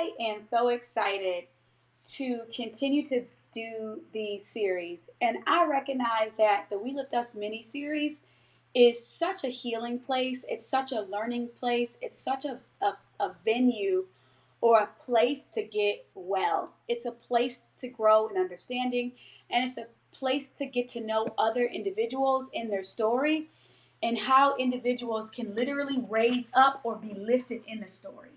I am so excited to continue to do these series. And I recognize that the We Lift Us mini series is such a healing place. It's such a learning place. It's such a venue or a place to get well. It's a place to grow in understanding, and it's a place to get to know other individuals in their story and how individuals can literally raise up or be lifted in the story.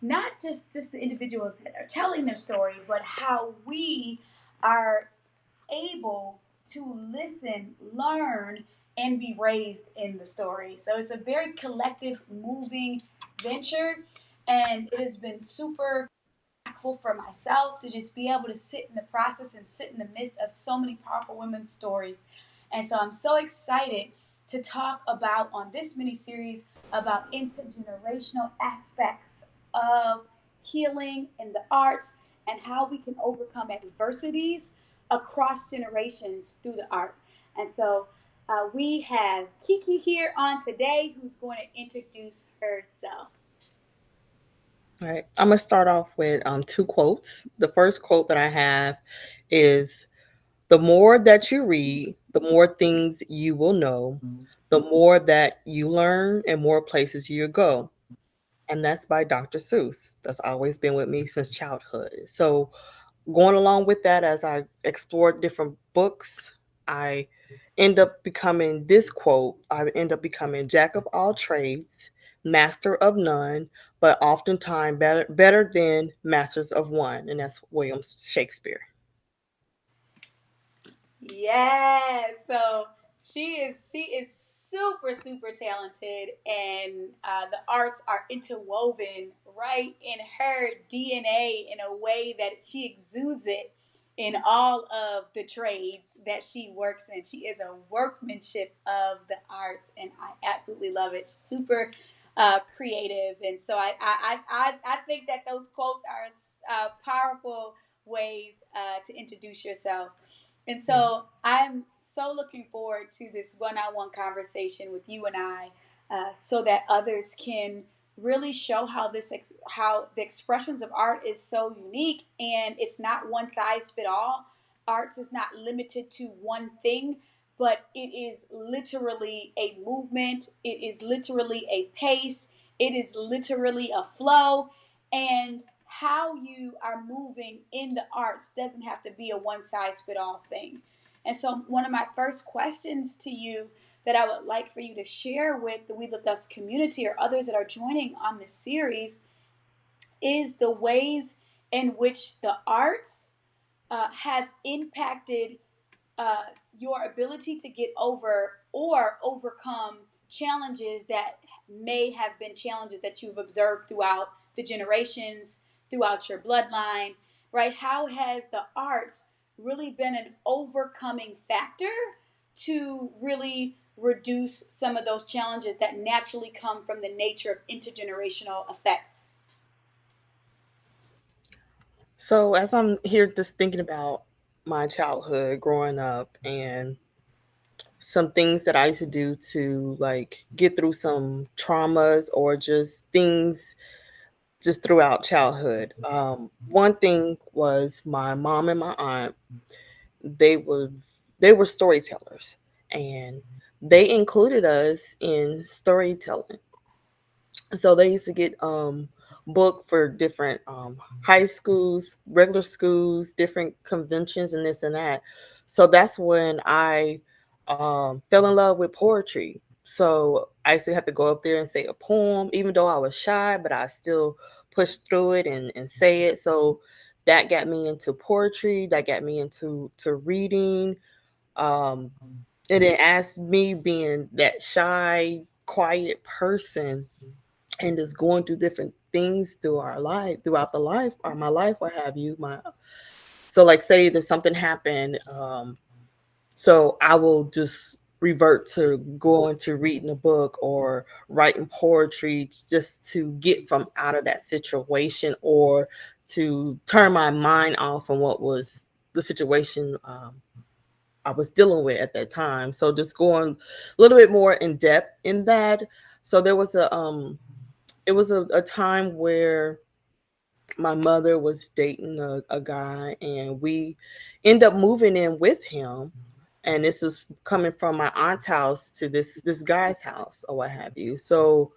Not just the individuals that are telling their story, but how we are able to listen, learn, and be raised in the story. So it's a very collective, moving venture, and it has been super impactful for myself to just be able to sit in the process and sit in the midst of so many powerful women's stories. And so I'm so excited to talk about on this mini series about intergenerational aspects of healing in the arts and how we can overcome adversities across generations through the art. And so we have KeKe here on today who's going to introduce herself. All right. I'm going to start off with two quotes. The first quote that I have is: the more that you read, the more things you will know, the more that you learn, and more places you go. And that's by Dr. Seuss. That's always been with me since childhood. So, going along with that, as I explored different books, I end up becoming this quote: I end up becoming jack of all trades, master of none, but oftentimes better than masters of one. And that's William Shakespeare. Yes. So she is super talented, and the arts are interwoven right in her DNA in a way that she exudes it in all of the trades that she works in. She is a workmanship of the arts, and I absolutely love it. Super creative, and so I think that those quotes are powerful ways to introduce yourself. And so I'm so looking forward to this one-on-one conversation with you and I, so that others can really show how how the expressions of art is so unique, and it's not one size fit all. Arts is not limited to one thing, but it is literally a movement. It is literally a pace. It is literally a flow, and how you are moving in the arts doesn't have to be a one size fit all thing. And so, one of my first questions to you that I would like for you to share with the We Live Thus community or others that are joining on this series is the ways in which the arts have impacted uh, your ability to get over or overcome challenges that may have been challenges that you've observed throughout the generations, throughout your bloodline, right? How has the arts really been an overcoming factor to really reduce some of those challenges that naturally come from the nature of intergenerational effects? So, as I'm here just thinking about my childhood growing up and some things that I used to do to like get through some traumas or just things just throughout childhood. One thing was my mom and my aunt. They were they were storytellers, and they included us in storytelling. So they used to get booked for different high schools, regular schools, different conventions, and this and that. So that's when I fell in love with poetry. So I used to have to go up there and say a poem, even though I was shy, but I still pushed through it and say it. So that got me into poetry. That got me into reading. Um, and then as me being that shy, quiet person, and just going through different things through our life, throughout the life, or my life, what have you. My so like say that something happened, so I will just revert to going to reading a book or writing poetry just to get from out of that situation or to turn my mind off from what was the situation I was dealing with at that time. So just going a little bit more in depth in that. So there was a it was a time where My mother was dating a guy, and we end up moving in with him. And this was coming from my aunt's house to this guy's house or what have you. So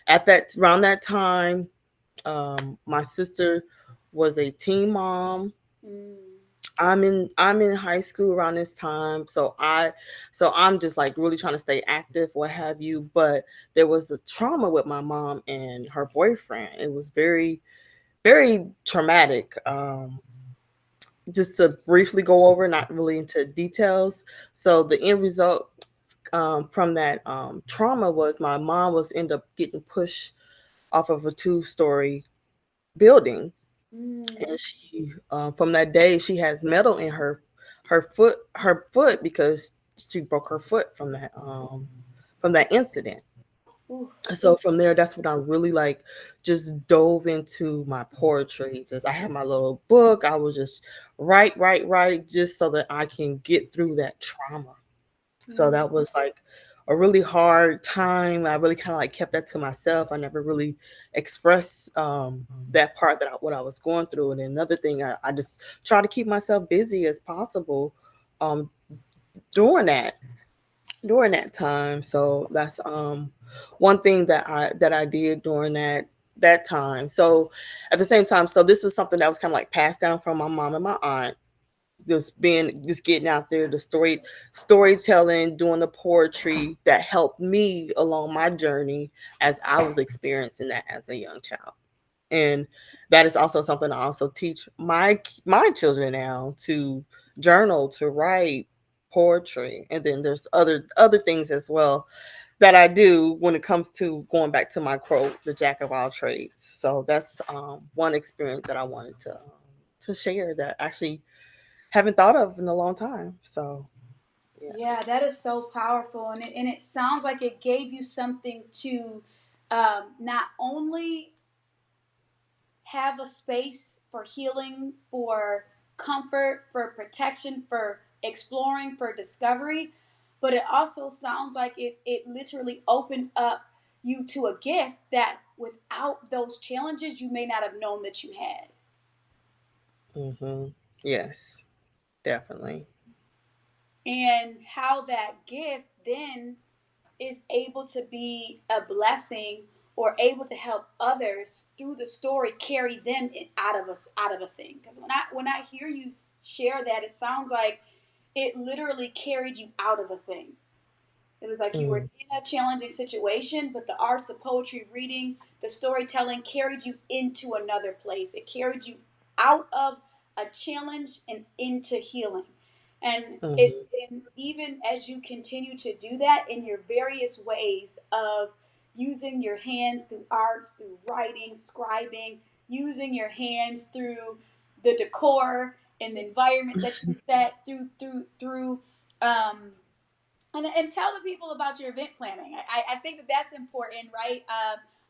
at that around that time, my sister was a teen mom. Mm. I'm in high school around this time, so I'm just like really trying to stay active, what have you. But there was a trauma with my mom and her boyfriend. It was very very traumatic. Just to briefly go over, not really into details. So the end result from that trauma was my mom was end up getting pushed off of a two-story building, Mm. and she from that day she has metal in her foot because she broke her foot from that incident. Ooh. So from there, that's when I really like just dove into my poetry. Just I had my little book. I was just write just so that I can get through that trauma. So Mm. that was like a really hard time. I really kind of like kept that to myself. I never really expressed that part what I was going through. And another thing, I just try to keep myself busy as possible um, during that time. So that's one thing that I did during that time. So at the same time, so this was something that was kind of like passed down from my mom and my aunt. Just getting out there, the storytelling, doing the poetry that helped me along my journey as I was experiencing that as a young child. And that is also something I also teach my children now, to journal, to write poetry. And then there's other things as well that I do when it comes to going back to my quote, the jack of all trades. So that's one experience that I wanted to share that actually haven't thought of in a long time. So yeah. Yeah, that is so powerful, and it sounds like it gave you something to not only have a space for healing, for comfort, for protection, for exploring, for discovery, but it also sounds like it literally opened up you to a gift that without those challenges you may not have known that you had. Hmm. Yes, definitely. And how that gift then is able to be a blessing or able to help others through the story carry them out of a thing. Because when I hear you share that, it sounds like it literally carried you out of a thing. It was like you were Mm, in a challenging situation, but the arts, the poetry, reading, the storytelling carried you into another place. It carried you out of a challenge and into healing. And mhm, it and even as you continue to do that in your various ways of using your hands through arts, through writing, scribing, using your hands through the decor and the environment that you set through and tell the people about your event planning. I think that that's important, right?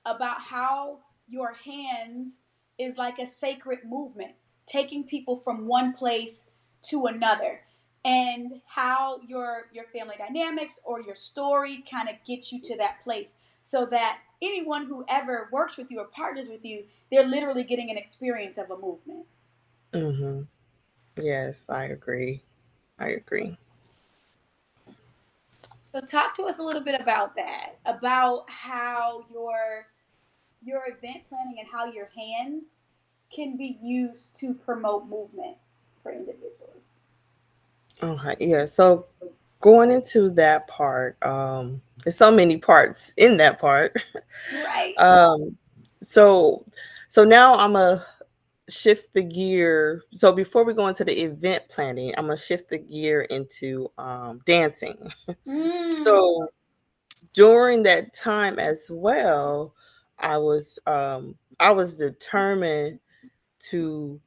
About how your hands is like a sacred movement, taking people from one place to another, and how your family dynamics or your story kind of gets you to that place, so that anyone who ever works with you or partners with you, they're literally getting an experience of a movement. mhm. Yes, I agree. I agree. So talk to us a little bit about that, about how your event planning and how your hands can be used to promote movement for individuals. Okay, yeah. So going into that part, there's so many parts in that part. Right. um, so so now I'm a shift the gear. So before we go into the event planning, I'm gonna shift the gear into dancing. Mm. So during that time as well, I was determined to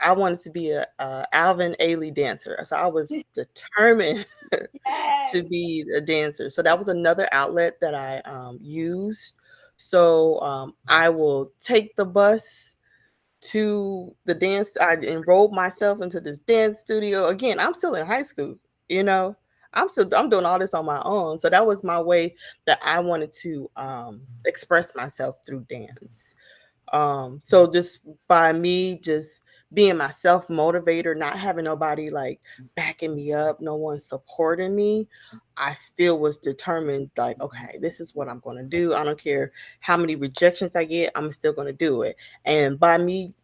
I wanted to be a Alvin Ailey dancer. So I was determined to Yes. be a dancer. So that was another outlet that I used. So I will take the bus to the dance. I enrolled myself into this dance studio. Again, I'm still in high school, you know. I'm doing all this on my own. So that was my way that I wanted to express myself through dance. So just by me just being my self motivator, not having nobody like backing me up, no one supporting me, I still was determined, like, okay, this is what I'm going to do. I don't care how many rejections I get, I'm still going to do it. And by me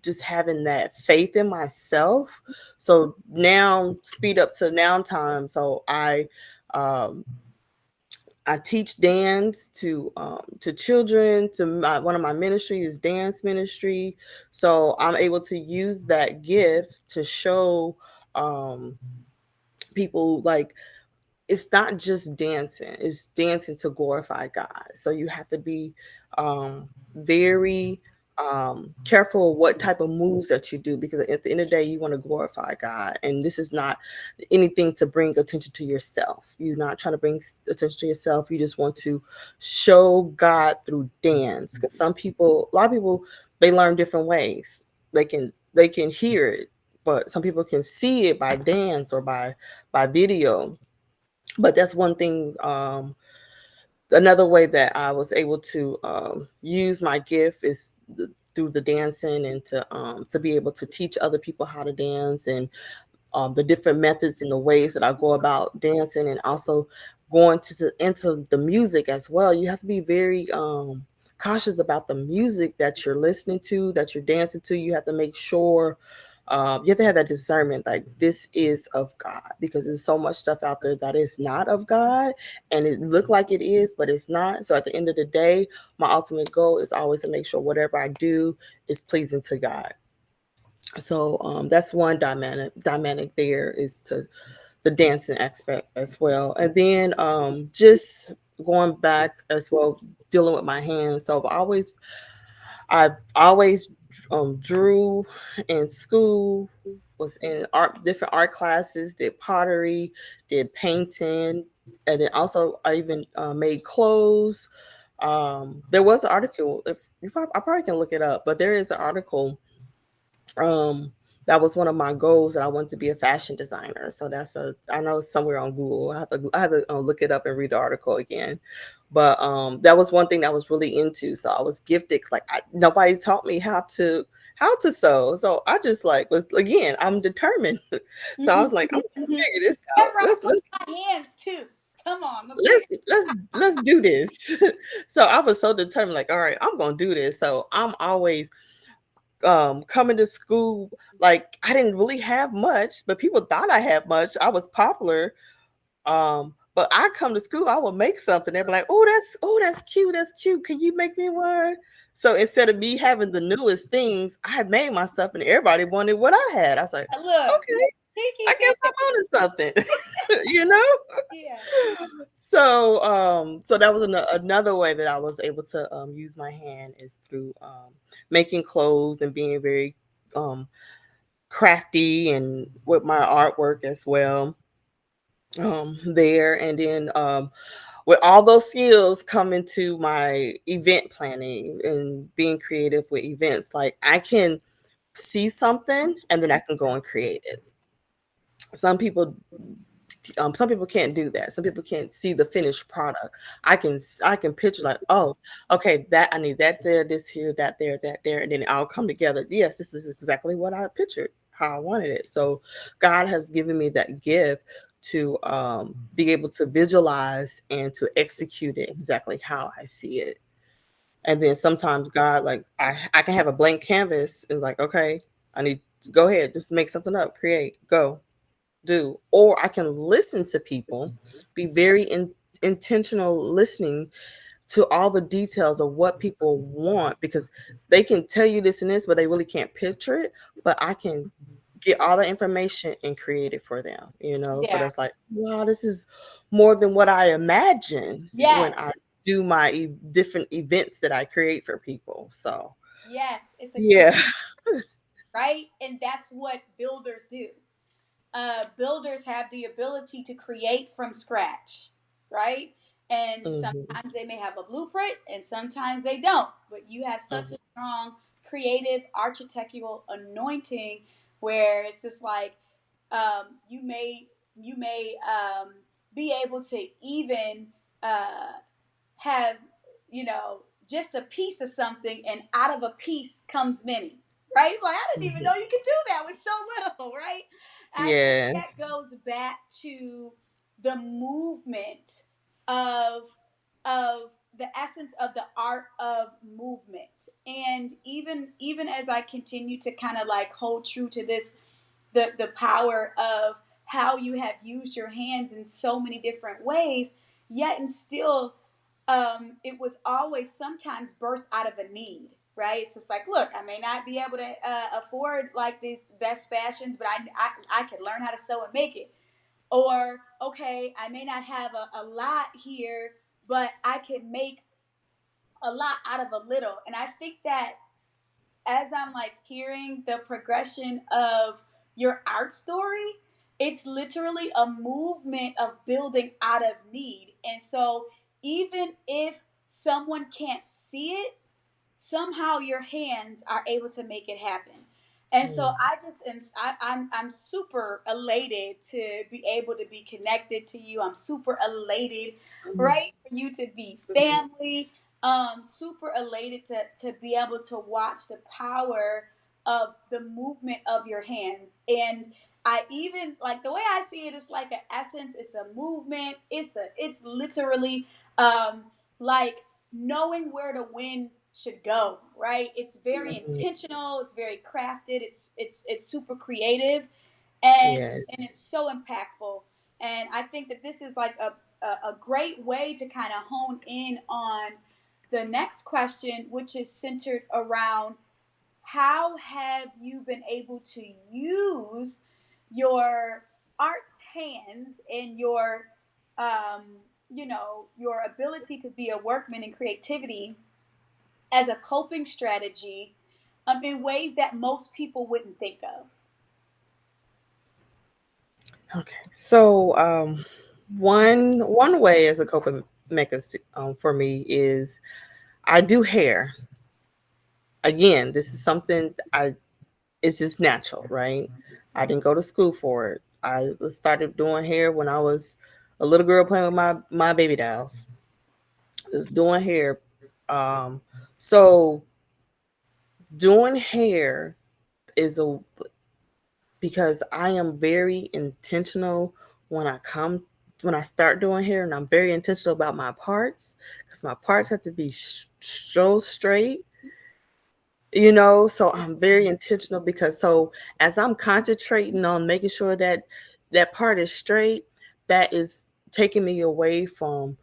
just having that faith in myself, so now speed up to now time. So um, I teach dance to children. One of my ministry is dance ministry, so I'm able to use that gift to show um, people like it's not just dancing, it's dancing to glorify God. So you have to be very careful of what type of moves that you do, because at the end of the day you want to glorify God, and this is not anything to bring attention to yourself. You're not trying to bring attention to yourself, you just want to show God through dance. Because a lot of people, they learn different ways. They can hear it, but some people can see it by dance or by video. But that's one thing. Another way that I was able to use my gift is through the dancing, and to be able to teach other people how to dance, and the different methods and the ways that I go about dancing, and also going into the music as well. You have to be very cautious about the music that you're listening to, that you're dancing to. You have to make sure you have to have that discernment, like this is of God, because there's so much stuff out there that is not of God, and it look like it is, but it's not. So at the end of the day, my ultimate goal is always to make sure whatever I do is pleasing to God. So that's one dynamic there, is to the dancing aspect as well. And then just going back as well, dealing with my hands. So I've always drew in school, was in different art classes, did pottery, did painting, and then also I even made clothes. There was an article, I probably can look it up, but there is an article. um that was one of my goals, that I wanted to be a fashion designer. So I know it's somewhere on Google. I have to look it up and read the article again. But that was one thing that I was really into. So I was gifted. Like nobody taught me how to sew. So I just like was, again, I'm determined. So I Mhm, was like, I'm mhm, gonna mhm. figure this That out. right with my hands too. Come on, I'm big. Let's do this. So I was so determined, like, all right, I'm gonna do this. So I'm always coming to school, like I didn't really have much, but people thought I had much. I was popular. But I come to school, I will make something. They'd be like, "Oh, that's cute. That's cute. Can you make me one?" So instead of me having the newest things, I had made myself, and everybody wanted what I had. I was like, Look, "Okay, I Kiki guess I'm did. onto something," you know. Yeah. So that was another way that I was able to use my hand, is through making clothes and being very um, crafty and with my artwork as well there. And then with all those skills come into my event planning and being creative with events. Like I can see something and then I can go and create it. Some people some people can't do that. Some people can't see the finished product. I can picture, like, oh, okay, that I need that there, this here, that there, that there, and then it all come together. Yes, this is exactly what I pictured, how I wanted it. So God has given me that gift to be able to visualize and to execute it exactly how I see it. And then sometimes God, like I can have a blank canvas and like, okay, I need to go ahead, just make something up, create, go do. Or I can listen to people, be very intentional listening to all the details of what people want, because they can tell you this and this, but they really can't picture it. But I can get all the information and create it for them. So Yeah. that's like, wow, this is more than what I imagine when Yes. I do my different events that I create for people. So Yes. It's a creative, yeah. right? And that's what builders do. Builders have the ability to create from scratch, right? And Hmm. sometimes they may have a blueprint and sometimes they don't. But you have such a strong creative architectural anointing where it's just like you may be able to even uh, have, you know, just a piece of something, and out of a piece comes many, right? Like, I didn't even Mhm. know you could do that with so little, right? I think Yes. that goes back to the movement of of the essence of the art of movement. And even as I continue to kind of like hold true to this, the power of how you have used your hands in so many different ways, yet and still, it was always sometimes birthed out of a need, right? It's just like, look, I may not be able to afford like these best fashions, but I could learn how to sew and make it. Or, okay, I may not have a lot here, but I can make a lot out of a little. And I think that as I'm like hearing the progression of your art story, it's literally a movement of building out of need. And so even if someone can't see it, somehow your hands are able to make it happen. And so Mm. I just am I'm super elated to be able to be connected to you. I'm super elated, Mhm. right, for you to be Mhm. family. Super elated to be able to watch the power of the movement of your hands. And I even like the way I see it, it's like an essence, it's a movement, it's literally like knowing where the wind should go, right? It's very Mhm. intentional, it's very crafted, it's super creative, and Yeah. it's so impactful. And I think that this is like a great way to kind of hone in on the next question, which is centered around how have you been able to use your art's hands and your your ability to be a workman and creativity as a coping strategy, in ways that most people wouldn't think of. Okay. So, one way as a coping mechanism for me is I do hair. Again, this is something I it's just natural, right? I didn't go to school for it. I started doing hair when I was a little girl playing with my baby dolls. Just doing hair. Um, so doing hair is a because I am very intentional when I come when I start doing hair, and I'm very intentional about my parts because my parts have to be so straight, so I'm very intentional because so as I'm concentrating on making sure that that part is straight, that is taking me away from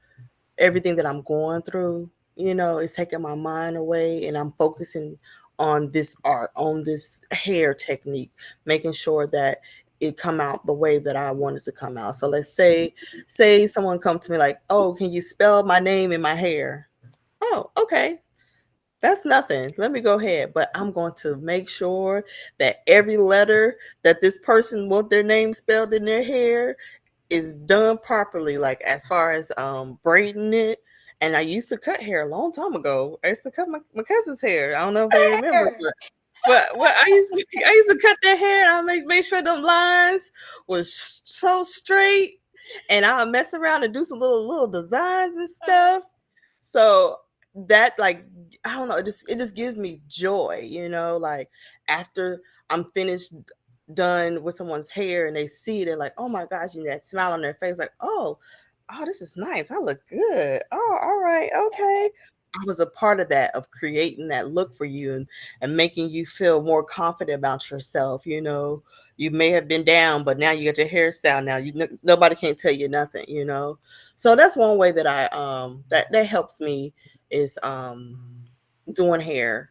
everything that I'm going through. It's taking my mind away, and I'm focusing on this art, on this hair technique, making sure that it come out the way that I want it to come out. So let's say someone come to me like, "Oh, can you spell my name in my hair?" Oh, okay. That's nothing. Let me go ahead. But I'm going to make sure that every letter that this person want their name spelled in their hair is done properly, like as far as braiding it. And I used to cut hair a long time ago. I used to cut my cousin's hair. I don't know if they remember, but what I used to cut their hair. And I make sure them lines was so straight, and I'll mess around and do some little designs and stuff. So that, like, I don't know, it just gives me joy, like after I'm finished done with someone's hair and they see it, they're like, oh my gosh, that smile on their face, like, oh, this is nice. I look good. Oh, all right, okay. I was a part of that, of creating that look for you, and making you feel more confident about yourself. You may have been down, but now you got your hairstyle. Now nobody can tell you nothing. So that's one way that I that helps me is doing hair,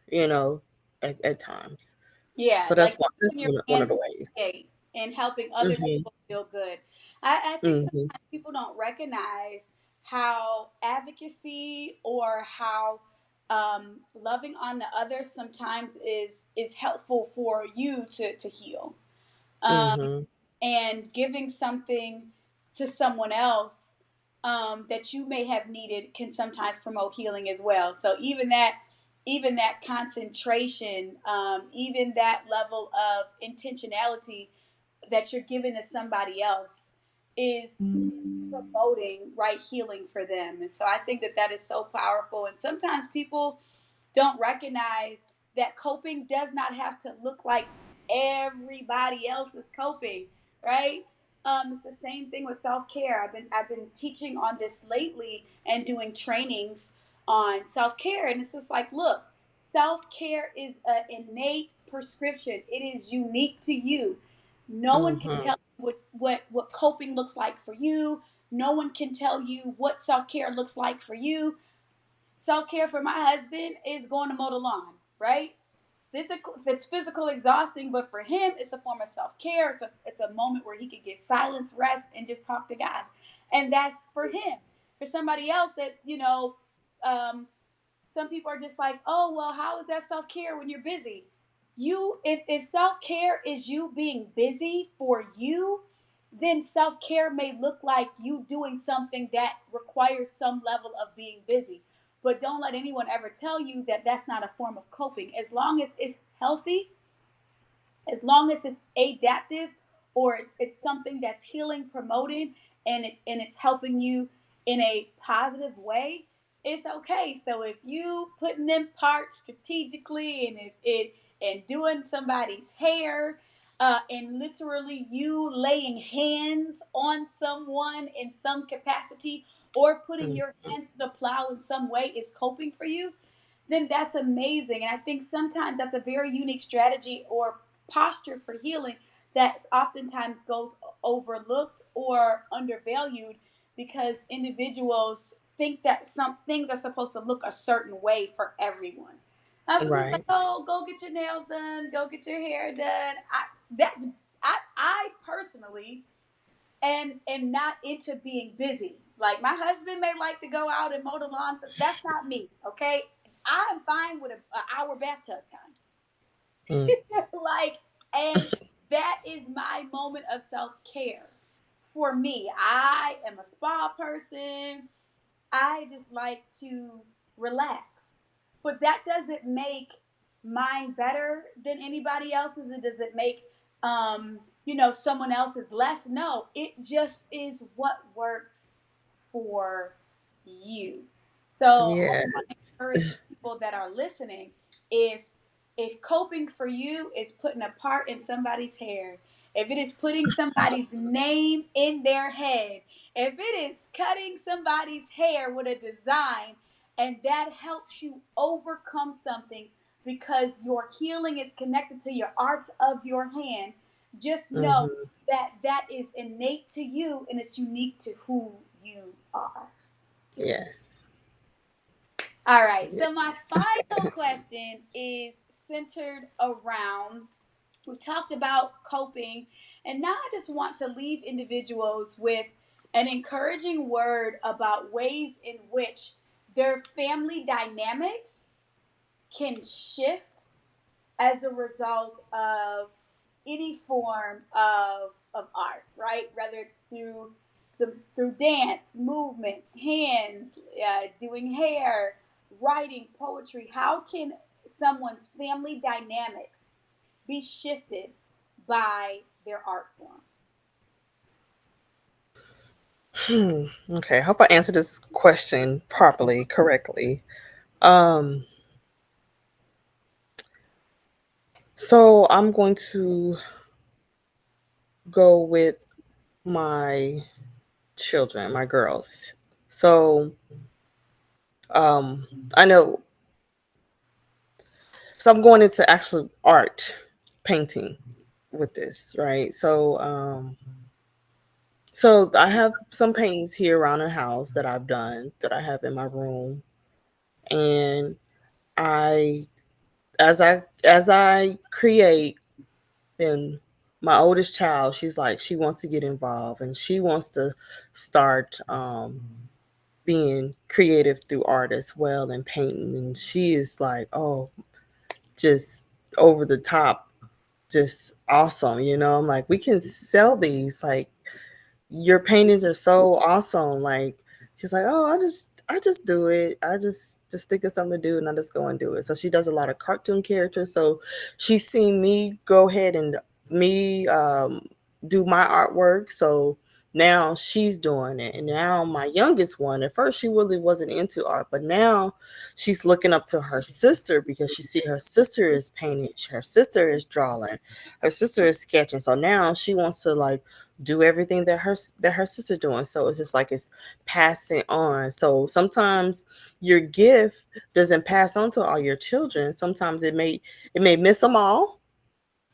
at times. Yeah, So that's like one, using your one of hands the to ways. create and helping other Mhm. people feel good. I think Mhm. sometimes people don't recognize how advocacy or how loving on the others sometimes is helpful for you to heal. Um, Mhm. and giving something to someone else that you may have needed can sometimes promote healing as well. So even that concentration, even that level of intentionality that you're giving to somebody else, is promoting right healing for them. And so I think that that is so powerful. And sometimes people don't recognize that coping does not have to look like everybody else is coping, right? It's the same thing with self care. I've been teaching on this lately and doing trainings on self care, and it's just like, look, self care is an innate prescription. It is unique to you. No one can Mm-hmm. tell you what coping looks like for you. No one can tell you what self care looks like for you. Self care for my husband is going to mow the lawn, right? Physical, it's physical exhausting, but for him, it's a form of self care. It's a moment where he can get silence, rest, and just talk to God, and that's for him. For somebody else, that um, some people are just like, oh well, how is that self care when you're busy? If self care is you being busy for you, then self care may look like you doing something that requires some level of being busy. But don't let anyone ever tell you that that's not a form of coping. As long as it's healthy, as long as it's adaptive, or it's something that's healing, promoting, and it's helping you in a positive way, it's okay. So if you putting them parts strategically, and it and doing somebody's hair, and literally you laying hands on someone in some capacity, or putting your hands to the plow in some way is coping for you, then that's amazing. And I think sometimes that's a very unique strategy or posture for healing that oftentimes goes overlooked or undervalued, because individuals think that some things are supposed to look a certain way for everyone. Some people's like, Right. "Oh, go get your nails done, go get your hair done." That's I personally am not into being busy. Like my husband may like to go out and mow the lawn, but that's not me. Okay, I'm fine with an hour bathtub time. Mm. Like, and that is my moment of self care. For me, I am a spa person. I just like to relax. But that doesn't make mine better than anybody else's. It doesn't make someone else's less. No, it just is what works for you. So I want to Yes. encourage people that are listening, if coping for you is putting a part in somebody's hair, if it is putting somebody's name in their head, if it is cutting somebody's hair with a design, and that helps you overcome something because your healing is connected to your arts of your hand, just know Hmm. that that is innate to you and it's unique to who you are. Yes. All right, Yeah. so my final question is centered around, we've talked about coping, and now I just want to leave individuals with an encouraging word about ways in which their family dynamics can shift as a result of any form of art, right? Whether it's through dance, movement, hands, doing hair, writing, poetry. How can someone's family dynamics be shifted by their art form? Okay. I hope I answered this question properly, correctly. Um, so I'm going to go with my children, my girls. So I know. So I'm going into actual art, painting with this, right? So I have some paintings here around the house that I've done that I have in my room, and I as I create, then my oldest child, she's like she wants to get involved and she wants to start being creative through art as well and painting, and she is like, oh, just over the top, just awesome. I'm like, we can sell these, like your paintings are so awesome. Like she's like, oh, I just do it. I just think of something to do and I just go and do it. So she does a lot of cartoon characters. So she's seen me go ahead and me do my artwork. So Now she's doing it. And now my youngest one, at first she really wasn't into art, but now she's looking up to her sister because she see her sister is painting, her sister is drawing, her sister is sketching. So now she wants to like do everything that her sister doing. So it's just like it's passing on. So sometimes your gift doesn't pass on to all your children. Sometimes it may miss them all,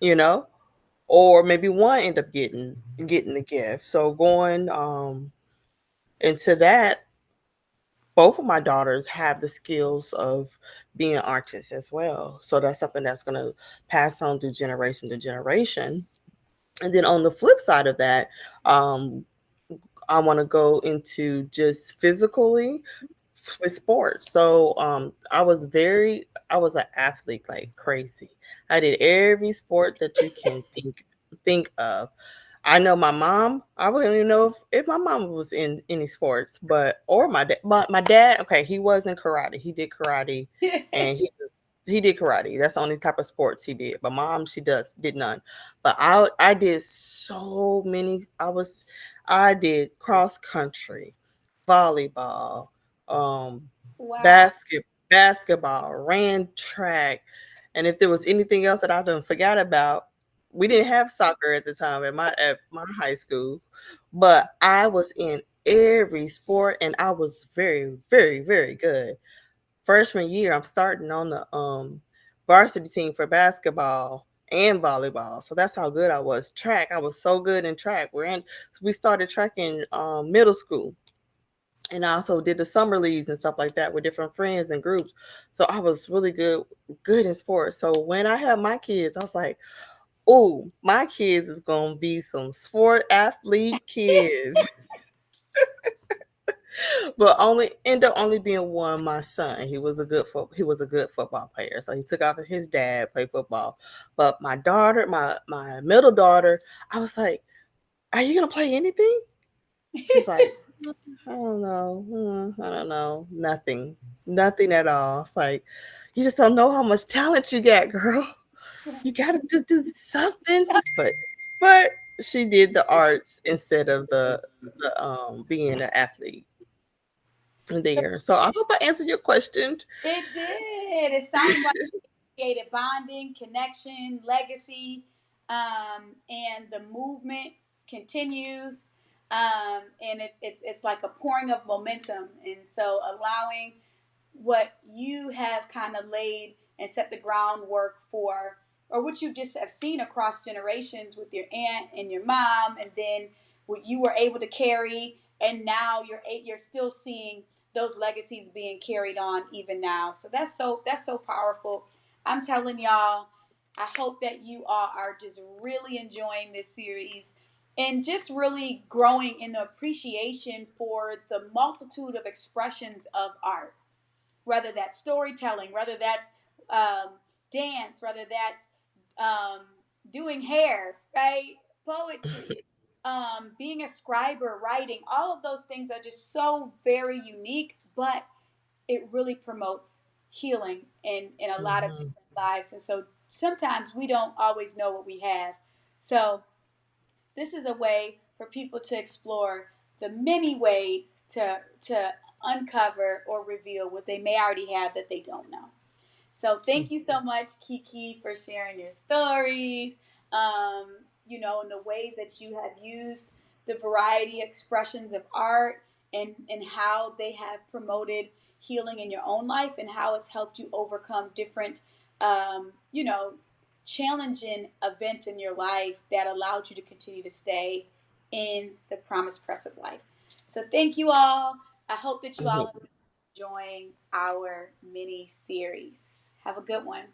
you know, or maybe one end up getting the gift. So going into that, both of my daughters have the skills of being artists as well. So that's something that's going to pass on through generation to generation. And then on the flip side of that, um, I want to go into just physically with sports. So I was an athlete like crazy. I did every sport that you can think of. I know my mom. I wouldn't even know if my mom was in any sports, but or my dad. But my dad, okay, he was in karate. He did karate, and he did karate. That's the only type of sports he did. But mom, she did none. But I did so many. I did cross country, volleyball, um, Wow. basketball, ran track, and if there was anything else that I done forgot about, we didn't have soccer at the time at my high school, but I was in every sport and I was very, very, very good. Freshman year, I'm starting on the varsity team for basketball and volleyball. So that's how good I was. Track, I was so good in track. We started track in middle school, and I also did the summer leagues and stuff like that with different friends and groups. So I was really good in sports. So when I had my kids, I was like, oh, my kids is gonna be some sport athlete kids. But only end up only being one. My son, he was a good football player. So he took after his dad, played football. But my daughter, my middle daughter, I was like, "Are you gonna play anything?" She's like, I don't know. I don't know. Nothing at all. It's like, you just don't know how much talent you got, girl. You gotta just do something. But she did the arts instead of the being an athlete So there. So I hope I answered your question. it did. It sounds like created bonding, connection, legacy, and the movement continues. And it's like a pouring of momentum, and so allowing what you have kind of laid and set the groundwork for, or what you just have seen across generations with your aunt and your mom, and then what you were able to carry, and now you're still seeing those legacies being carried on even now. So that's so powerful. I'm telling y'all, I hope that you all are just really enjoying this series and just really growing in the appreciation for the multitude of expressions of art, whether that's storytelling, whether that's um, dance, whether that's um, doing hair, right? Poetry, being a scriber, writing, all of those things are just so very unique, but it really promotes healing in a lot of Mhm. different lives. And so sometimes we don't always know what we have. So this is a way for people to explore the many ways to uncover or reveal what they may already have that they don't know. So thank you so much, KeKe, for sharing your stories. And the ways that you have used the variety expressions of art, and how they have promoted healing in your own life, and how it's helped you overcome different, um, you know, challenging events in your life that allowed you to continue to stay in the promised press of life. So thank you all. I hope that you all enjoying our mini series. Have a good one.